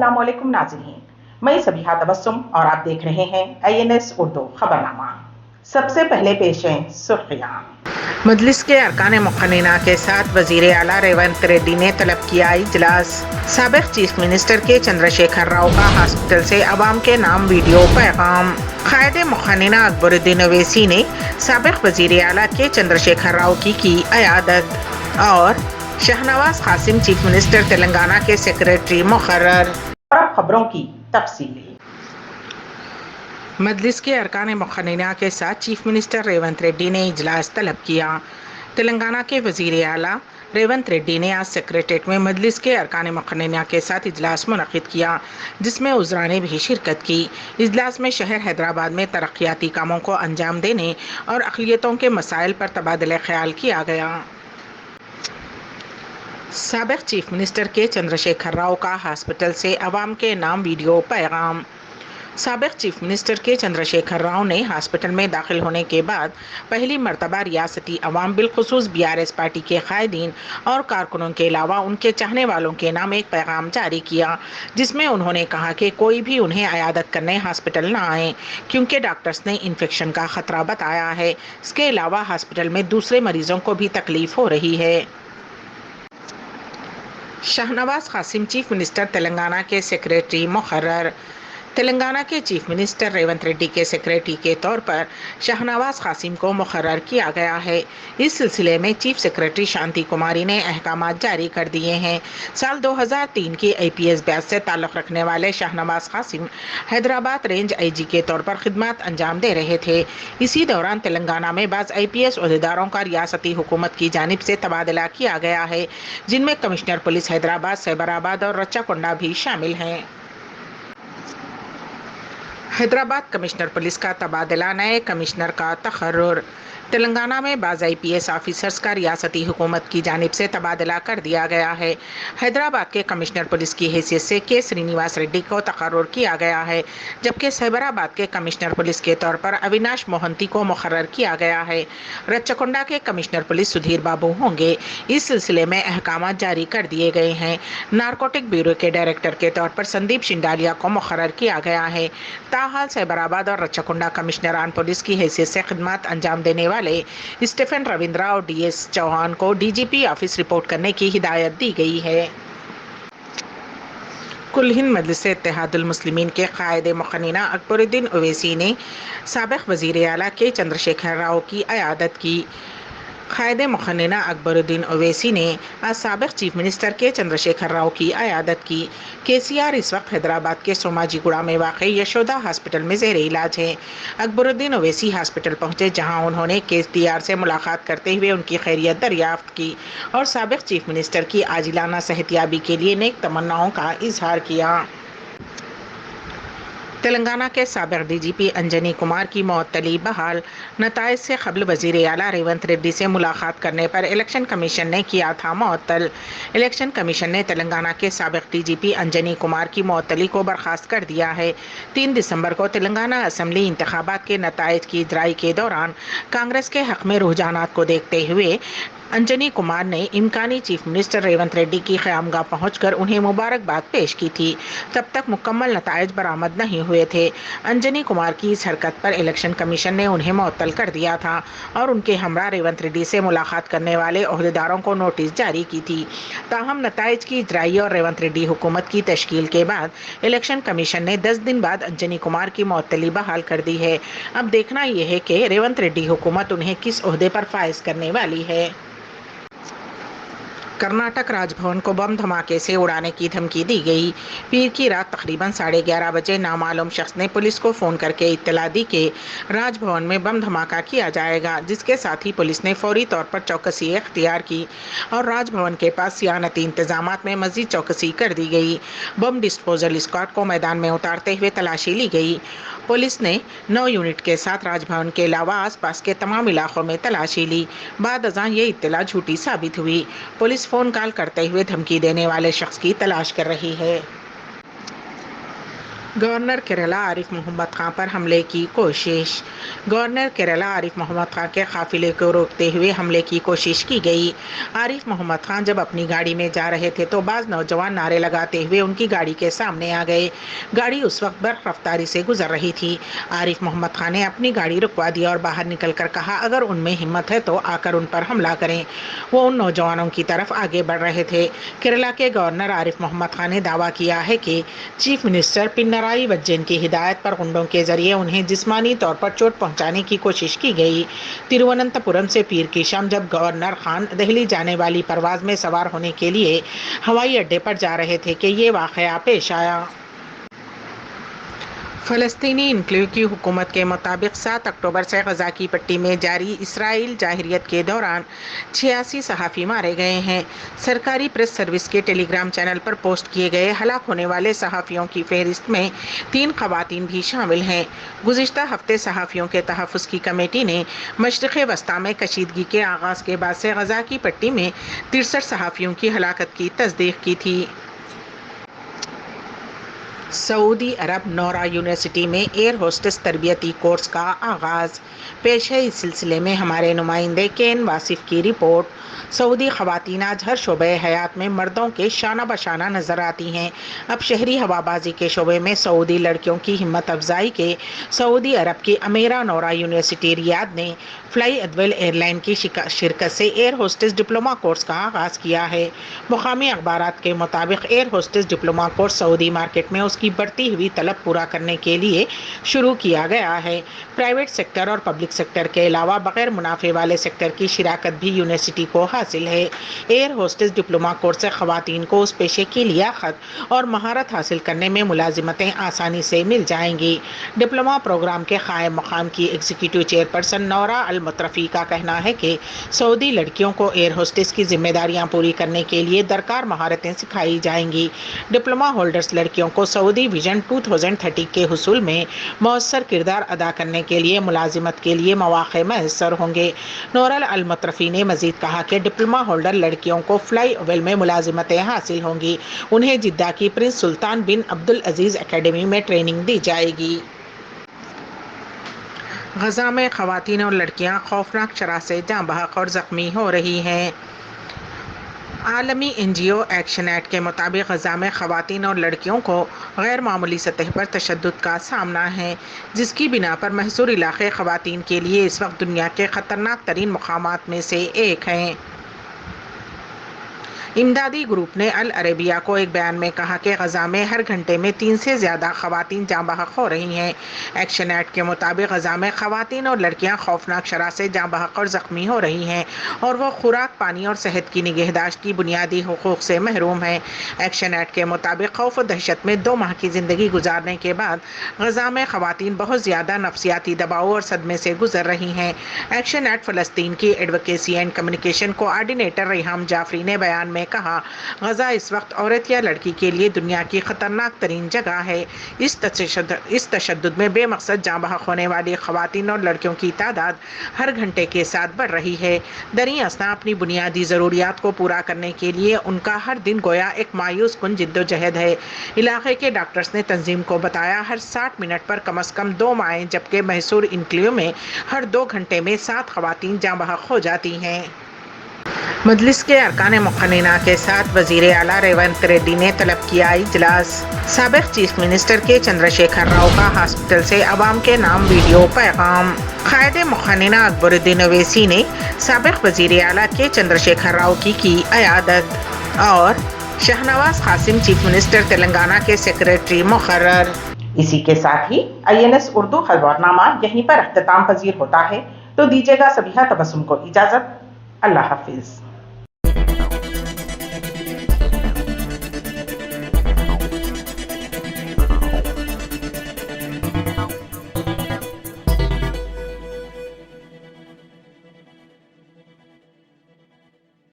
अस्सलाम वालेकुम नाज़रीन, मैं सबिहा तबस्सुम और आप देख रहे हैं INS उर्दू खबरनामा। सबसे पहले पेश हैं सुर्खियां। मजलिस के अरकान मुक़न्निना के साथ वज़ीर आला रेवंत रेड्डी ने तलब किया इजलास। साबिक़ चीफ मिनिस्टर के चंद्रशेखर राव का हॉस्पिटल से अवाम के नाम वीडियो पैगाम। क़ायदे मुक़न्निना अकबरुद्दीन ओवैसी ने साबिक़ वज़ीर आला के चंद्रशेखर राव की अयादत। और शाहनवाज कासिम चीफ मिनिस्टर तेलंगाना के सेक्रेटरी मुकर्रर। और अब खबरों की तफसील। मजलिस के अरकान मुक़न्निना के साथ चीफ मिनिस्टर रेवंत रेड्डी ने इजलास तलब किया। तेलंगाना के वज़ीर आला रेवंत रेड्डी ने आज सेक्रेटेरिएट में मजलिस के अरकान मुक़न्निना के साथ इजलास मुनक़िद किया, जिसमें उज़रा ने भी शिरकत की। इजलास में शहर हैदराबाद में तरक्याती कामों को अंजाम देने और अक़लियतों के मसाइल पर तबादला ख्याल किया गया। साबिक़ चीफ मिनिस्टर के चंद्रशेखर राव का हॉस्पिटल से अवाम के नाम वीडियो पैगाम। साबिक़ चीफ मिनिस्टर के चंद्रशेखर राव ने हॉस्पिटल में दाखिल होने के बाद पहली मरतबा रियासती अवाम बिलखुसूस BRS पार्टी के कायदीन और कारकुनों के अलावा उनके चाहने वालों के नाम एक पैगाम जारी किया, जिसमें उन्होंने कहा कि कोई भी उन्हें अयादत करने हॉस्पिटल न आए, क्योंकि डॉक्टर्स ने इन्फेक्शन का ख़तरा बताया है। इसके अलावा हॉस्पिटल में दूसरे मरीजों को भी तकलीफ हो रही है। शाहनवाज कासिम चीफ मिनिस्टर तेलंगाना के सेक्रेटरी मुकर्रर। तेलंगाना के चीफ मिनिस्टर रेवंत रेड्डी के सेक्रेटरी के तौर पर शाहनवाज कासिम को मुकर्रर किया गया है। इस सिलसिले में चीफ सेक्रेटरी शांति कुमारी ने अहकाम जारी कर दिए हैं। साल 2003 की IPS बैच से ताल्लुक़ रखने वाले शाहनवाज कासिम हैदराबाद रेंज IG के तौर पर खिदमत अंजाम दे रहे थे। इसी दौरान तेलंगाना में बाज़ IPS ओहदेदारों का रियासती हुकूमत की जानिब से तबादला किया गया है, जिनमें कमिश्नर पुलिस हैदराबाद, सैबराबाद और रच्चाकोंडा भी शामिल हैं। हैदराबाद कमिश्नर पुलिस का तबादला, नए कमिश्नर का तकर्रुर। तेलंगाना में बाज़ IPS ऑफिसर्स का रियासती हुकूमत की जानिब से तबादला कर दिया गया है। हैदराबाद के कमिश्नर पुलिस की हैसियत से K श्रीनिवास रेड्डी को तकर्रुर किया गया है, जबकि सैबराबाद के कमिश्नर पुलिस के तौर पर अविनाश मोहंती को मुकर्रर किया गया है। रच्चाकोंडा के कमिश्नर पुलिस सुधीर बाबू होंगे। इस सिलसिले में अहकाम जारी कर दिए गए हैं। नारकोटिक ब्यूरो के डायरेक्टर के तौर पर संदीप शिंडालिया को मुकर्रर किया गया है। ताहाल सैबराबाद और रच्चाकोंडा कमिश्नरान पुलिस की हैसियत से खिदमत अंजाम देने वाले स्टीफन रविंद्रा और DS चौहान को DGP ऑफिस रिपोर्ट करने की हिदायत दी गई है। कुल हिंद मजलिस इत्तेहादुल मुस्लिमीन के क़ायदे मुक़न्निना अकबरुद्दीन ओवैसी ने साबिक़ वज़ीर आला के चंद्रशेखर राव की अयादत की। क़ायदे मुक़न्निना अकबरुद्दीन ओवैसी ने आज साबिक़ चीफ मिनिस्टर के चंद्रशेखर राव की अयादत की। KCR इस वक्त हैदराबाद के सोमाजीगुड़ा में वाक़ई यशोदा हॉस्पिटल में ज़ेर इलाज है। अकबरुद्दीन ओवैसी हॉस्पिटल पहुँचे, जहां उन्होंने KTR से मुलाकात करते हुए उनकी खैरियत दरियाफ्त की और साबिक़ चीफ मिनिस्टर की आजिलाना सेहतियाबी के लिए नेक तमन्नाओं का इजहार किया। तेलंगाना के साबिक़ DGP अंजनी कुमार की मुअत्तली बहाल। नताइज से क़ब्ल वज़ीर आला रेवंत रेड्डी से मुलाकात करने पर इलेक्शन कमीशन ने किया था मुअत्तल। इलेक्शन कमीशन ने तेलंगाना के साबिक़ DGP अंजनी कुमार की मुअत्तली को बर्खास्त कर दिया है। 3 दिसंबर को तेलंगाना असम्बली इंतखाबात के नताइज की इजराई के दौरान कांग्रेस के हक़ में रुझानात को देखते हुए अंजनी कुमार ने इम्कानी चीफ मिनिस्टर रेवंत रेड्डी की क़यामगाह पहुंचकर उन्हें मुबारकबाद पेश की थी। तब तक मुकम्मल नताइज बरामद नहीं हुए थे। अंजनी कुमार की इस हरकत पर इलेक्शन कमीशन ने उन्हें मुअत्तल कर दिया था और उनके हमरा रेवंत रेड्डी से मुलाकात करने वाले ओहदेदारों को नोटिस जारी की थी। ताहम नताइज की इजराई और रेवंत रेड्डी हुकूमत की तश्कील के बाद इलेक्शन कमीशन ने 10 दिन बाद अंजनी कुमार की मुअत्तली बहाल कर दी है। अब देखना यह है कि रेवंत रेड्डी हुकूमत उन्हें किस ओहदे पर फाइज करने वाली है। कर्नाटक राजभवन को बम धमाके से उड़ाने की धमकी दी गई। पीर की रात तकरीबन 11:30 बजे नामालूम शख्स ने पुलिस को फ़ोन करके इत्तला दी कि राजभवन में बम धमाका किया जाएगा, जिसके साथ ही पुलिस ने फौरी तौर पर चौकसी इख्तियार की और राजभवन के पास सियानती इंतजामात में मज़ीद चौकसी कर दी गई। बम डिस्पोजल स्क्वाड को मैदान में उतारते हुए तलाशी ली गई। पुलिस ने 9 यूनिट के साथ राजभवन के अलावा आसपास के तमाम इलाकों में तलाशी ली। बाद अज़ां ये इत्तला झूठी साबित हुई। पुलिस फ़ोन कॉल करते हुए धमकी देने वाले शख्स की तलाश कर रही है। گورنر کیرلا عارف محمد خان پر حملے کی کوشش۔ گورنر کیرلا عارف محمد خان کے قافلے کو روکتے ہوئے حملے کی کوشش کی گئی۔ عارف محمد خان جب اپنی گاڑی میں جا رہے تھے تو بعض نوجوان نعرے لگاتے ہوئے ان کی گاڑی کے سامنے آ گئے۔ گاڑی اس وقت برق رفتاری سے گزر رہی تھی۔ عارف محمد خان نے اپنی گاڑی رکوا دی اور باہر نکل کر کہا، اگر ان میں ہمت ہے تو آ کر ان پر حملہ کریں۔ وہ ان نوجوانوں کی طرف آگے بڑھ رہے تھے۔ کیرلا کے گورنر عارف محمد خان نے دعویٰ کیا ہے کہ چیف منسٹر پنرائی وجین کی ہدایت پر غنڈوں کے ذریعے انہیں جسمانی طور پر چوٹ پہنچانے کی کوشش کی گئی۔ ترووننتپورم سے پیر کی شام جب گورنر خان دہلی جانے والی پرواز میں سوار ہونے کے لیے ہوائی اڈے پر جا رہے تھے کہ یہ واقعہ پیش آیا۔ فلسطینی انکلیو کی حکومت کے مطابق 7 اکتوبر سے غزہ کی پٹی میں جاری اسرائیل جارحیت کے دوران 86 صحافی مارے گئے ہیں۔ سرکاری پریس سروس کے ٹیلی گرام چینل پر پوسٹ کیے گئے ہلاک ہونے والے صحافیوں کی فہرست میں 3 خواتین بھی شامل ہیں۔ گزشتہ ہفتے صحافیوں کے تحفظ کی کمیٹی نے مشرق وسطیٰ میں کشیدگی کے آغاز کے بعد سے غزہ کی پٹی میں 63 صحافیوں کی ہلاکت کی تصدیق کی تھی۔ سعودی عرب نورا یونیورسٹی میں ایئر ہوسٹس تربیتی کورس کا آغاز۔ پیش ہے اس سلسلے میں ہمارے نمائندے کین واصف کی رپورٹ۔ سعودی خواتین آج ہر شعبہ حیات میں مردوں کے شانہ بشانہ نظر آتی ہیں۔ اب شہری ہوابازی کے شعبے میں سعودی لڑکیوں کی ہمت افزائی کے سعودی عرب کی امیرا نورا یونیورسٹی ریاض نے فلائی ادویل ایئر لائن کی شرکت سے ایئر ہوسٹس ڈپلومہ کورس کا آغاز کیا ہے۔ مقامی اخبارات کے مطابق ایئر ہوسٹس ڈپلومہ کورس سعودی مارکیٹ میں اس کی بڑھتی ہوئی طلب پورا کرنے کے لیے شروع کیا گیا ہے۔ پرائیویٹ سیکٹر اور پبلک سیکٹر کے علاوہ بغیر منافع والے سیکٹر کی شراکت بھی یونیورسٹی کو حاصل ہے۔ ایئر ہوسٹس ڈپلومہ کورس سے خواتین کو اس پیشے کی لیاقت اور مہارت حاصل کرنے میں ملازمتیں آسانی سے مل جائیں گی۔ ڈپلومہ پروگرام کے قائم مقام کی ایگزیکٹو چیئرپرسن نورا المطرفی کا کہنا ہے کہ سعودی لڑکیوں کو ایئر ہوسٹس کی ذمہ داریاں پوری کرنے کے لیے درکار مہارتیں سکھائی جائیں گی۔ ڈپلومہ ہولڈرز لڑکیوں کو سعودی ویژن 2030 کے حصول میں مؤثر کردار ادا کرنے کے لیے ملازمت کے لیے مواقع میسر ہوں گے۔ نورا المطرفی نے مزید کہا کہ ڈپلومہ ہولڈر لڑکیوں کو فلائی اویل میں ملازمتیں حاصل ہوں گی۔ انہیں جدہ کی پرنس سلطان بن عبدالعزیز اکیڈمی میں ٹریننگ دی جائے گی۔ غزہ میں خواتین اور لڑکیاں خوفناک شرح سے جاں بحق اور زخمی ہو رہی ہیں۔ عالمی این جی او ایکشن ایڈ کے مطابق غزہ میں خواتین اور لڑکیوں کو غیر معمولی سطح پر تشدد کا سامنا ہے، جس کی بنا پر محصور علاقے خواتین کے لیے اس وقت دنیا کے خطرناک ترین مقامات میں سے ایک ہیں۔ امدادی گروپ نے العربیہ کو ایک بیان میں کہا کہ غزہ میں ہر گھنٹے میں 3 سے زیادہ خواتین جاں بحق ہو رہی ہیں۔ ایکشن ایڈ کے مطابق غزہ میں خواتین اور لڑکیاں خوفناک شرح سے جاں بحق اور زخمی ہو رہی ہیں اور وہ خوراک، پانی اور صحت کی نگہداشت کی بنیادی حقوق سے محروم ہیں۔ ایکشن ایڈ کے مطابق خوف و دہشت میں 2 ماہ کی زندگی گزارنے کے بعد غزہ میں خواتین بہت زیادہ نفسیاتی دباؤ اور صدمے سے گزر رہی ہیں۔ ایکشن ایڈ فلسطین کی advocacy and communication coordinator Reham Jafri نے بیان میں کہا، غزہ اس وقت عورت یا لڑکی کے لیے دنیا کی خطرناک ترین جگہ ہے۔ اس تشدد میں بے مقصد جاں بحق ہونے والی خواتین اور لڑکیوں کی تعداد ہر گھنٹے کے ساتھ بڑھ رہی ہے۔ دریں اثنا اپنی بنیادی ضروریات کو پورا کرنے کے لیے ان کا ہر دن گویا ایک مایوس کن جدوجہد ہے۔ علاقے کے ڈاکٹرز نے تنظیم کو بتایا، ہر 60 منٹ پر کم از کم 2 مائیں، جبکہ محصور انکلیو میں ہر 2 گھنٹے میں 7 خواتین جاں بحق ہو جاتی ہیں۔ مجلس کے ارکان مقننہ کے ساتھ وزیر اعلیٰ ریونت ریڈی نے طلب کیا اجلاس۔ سابق چیف منسٹر کے چندر شیکھر راؤ کا ہاسپٹل سے عوام کے نام ویڈیو پیغام۔ قائد مقننہ اکبر الدین اویسی نے سابق وزیر اعلیٰ کے چندر شیکھر راؤ کی عیادت، اور شاہنواز قاسم چیف منسٹر تلنگانہ کے سیکریٹری مقرر۔ اسی کے ساتھ ہی INS اردو خبرنامہ یہیں پر اختتام پذیر ہوتا ہے، تو دیجیے گا سبیحہ تبسم کو اجازت۔ اللہ حافظ۔